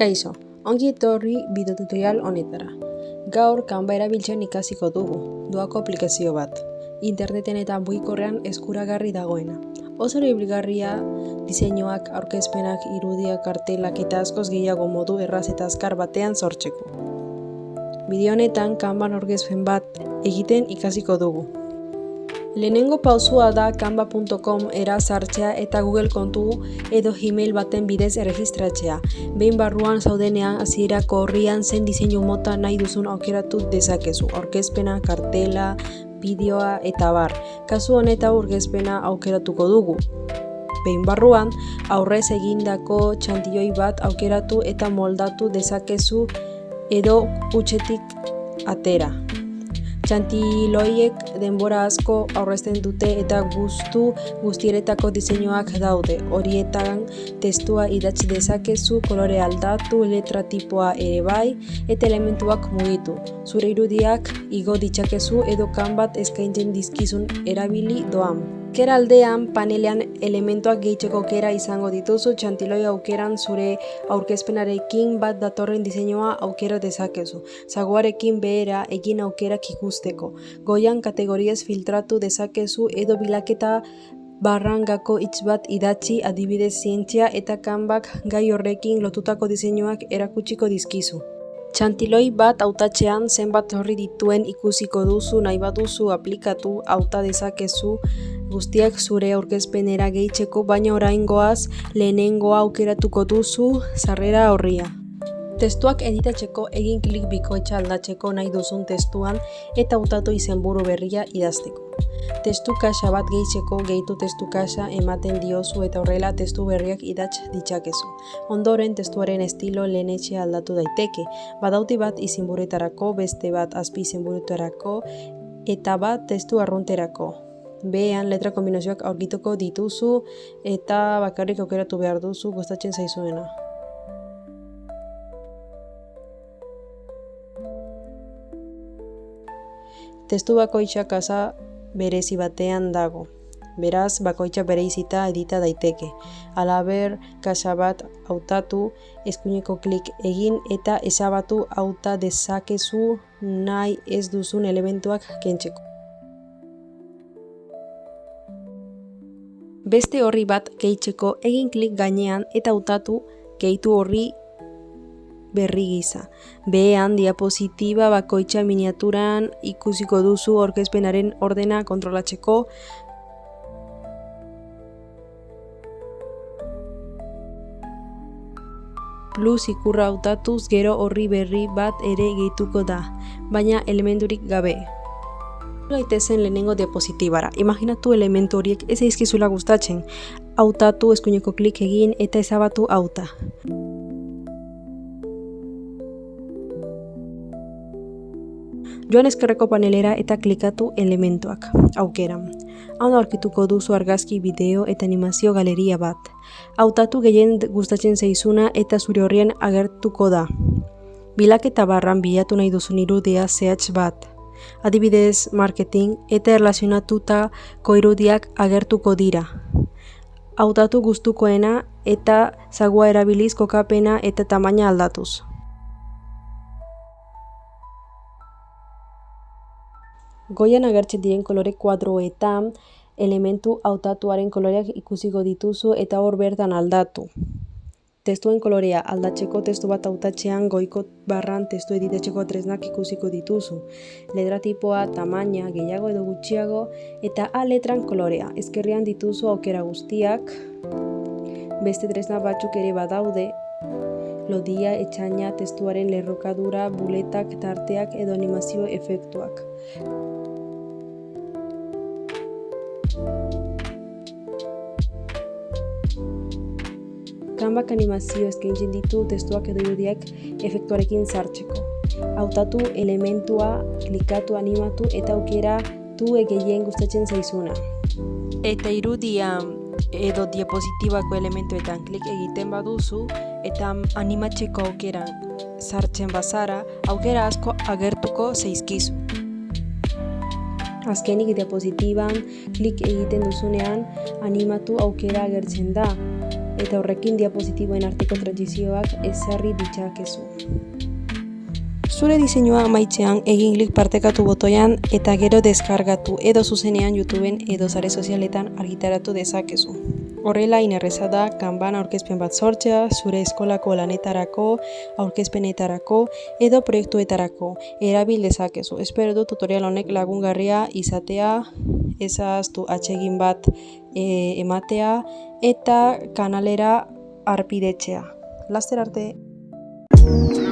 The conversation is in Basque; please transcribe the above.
Kaixo, ongi etorri bideo tutorial honetara. Gaur Canva erabiltzen ikasiko dugu, doako aplikazio bat. Interneten eta mugikorrean eskuragarri dagoena. Oso erabilgarria diseinuak, aurkezpenak, irudiak, kartelak eta askoz gehiago modu erraz eta azkar batean sortzeko. Bideo honetan Canvan aurkezpen bat egiten ikasiko dugu. Lehenengo pausua da canva.com era sartzea eta Google kontu edo Gmail baten bidez erregistratzea. Behin barruan zaudenean hasierako orrian zen diseinu mota nahi duzun aukeratu dezakezu. Aurkezpena, kartela, bideoa eta bar. Kasu honetan aurkezpena aukeratuko dugu. Behin barruan aurrez egindako txantioi bat aukeratu eta moldatu dezakezu edo hutsetik atera. Txantiloiek denbora asko aurrezten dute eta gustu guztieretako diseinuak daude. Horietan testua idatzi dezakezu, kolore aldatu, letra tipoa ere bai, eta elementuak mugitu. Zure irudiak igo ditzakezu edo Canvat eskaintzen dizkizun erabili doan. Aukera aldean panelean elementuak gehitzeko aukera izango dituzu. Txantiloi aukeran zure aurkezpenarekin bat datorren diseinua aukera dezakezu. Zaguarekin behera egin aukerak ikusteko. Goian kategoriez filtratu dezakezu edo bilaketa barrangako hitz bat idatzi, adibidez zientzia, eta Canvak gai horrekin lotutako diseinuak erakutsiko dizkizu. Txantiloi bat hautatzean zenbat horri dituen ikusiko duzu, nahi baduzu aplikatu, hauta dezakezu guztiak zure aurkezpenera gehitzeko, baina oraingoaz lehenengoa aukeratuko duzu sarrera horria. Testuak editatzeko egin klik bikoitza aldatzeko nahi duzun testuan eta hautatu izenburu berria idazteko. Testu kaxa bat gehitzeko gehitu testu kaxa ematen diozu eta horrela testu berriak idatz ditzakezu. Ondoren testuaren estilo lehenetxe aldatu daiteke. Badauti bat izenburuetarako, beste bat azpi izenburuetarako eta bat testu arrunterako. Behean letra kombinazioak aurkituko dituzu eta bakarrik aukeratu behar duzu gustatzen zaizuena. Testu bakoitza kasa berezi batean dago. Beraz, bakoitza bereizita edita daiteke. Halaber, kasa bat hautatu, eskuineko klik egin eta ezabatu hauta dezakezu nahi ez duzun elementuak kentzeko. Beste horri bat gehitzeko egin klik gainean eta hautatu gehitu horri berri gisa. Behean diapositiba bakoitza miniaturan ikusiko duzu aurkezpenaren ordena kontrolatzeko. Plus ikurra hautatuz gero horri berri bat ere gehituko da, baina elementurik gabe. Gaitezen lehenengo diapositibara. Imaginatu elementu horiek ez zaizkizula gustatzen. Hautatu, eskuineko klik egin eta ezabatu hauta. Joan eskerreko panelera eta klikatu elementuak, aukeran. Han aurkituko duzu argazki, bideo eta animazio galeria bat. Hautatu gehien gustatzen zaizuna eta zure horrien agertuko da. Bilaketa barran bilatu nahi duzun irudia zehatz bat. Adibidez, marketing eta erlazionatutako irudiak agertuko dira. Hautatu gustukoena eta zagua erabiliz kokapena eta tamaina aldatuz. Goian agertzen diren kolore kuadroetan elementu hautatuaren koloreak ikusiko dituzu eta hor bertan aldatu. Testuen kolorea aldatzeko testu bat hautatzean goiko barran testu editatzeko tresnak ikusiko dituzu. Letra tipoa, tamaina, gehiago edo gutxiago eta letran kolorea. Ezkerrean dituzu aukera guztiak. Beste tresna batzuk ere badaude. Lodia, etxaina, testuaren lerrokadura, buletak, tarteak edo animazio efektuak. Canvak animazio eskaintzen ditu testuak edo irudiak efektuarekin sartzeko. Hautatu elementua, klikatu, animatu eta aukeratu gehien gustatzen zaizuna. Eta irudia edo diapositibako elementuetan klik egiten baduzu eta animatzeko aukeran sartzen bazara, aukera asko agertuko zaizkizu. Azkenik diapositiban klik egiten duzunean animatu aukera agertzen da, eta horrekin diapositiboen arteko trantsizioak ezarri ditzakezu. Zure diseinua amaitzean egin klik partekatu botoian eta gero deskargatu edo zuzenean YouTubeen edo sare sozialetan argitaratu dezakezu. Horrela inerreza da Canvan aurkezpen bat sortzea, zure eskolako lanetarako, aurkezpenetarako edo proiektuetarako erabil dezakezu. Espero dut tutorial honek lagungarria izatea, ez ahaztu atsegin bat ematea eta kanalera harpidetzea. Laster arte!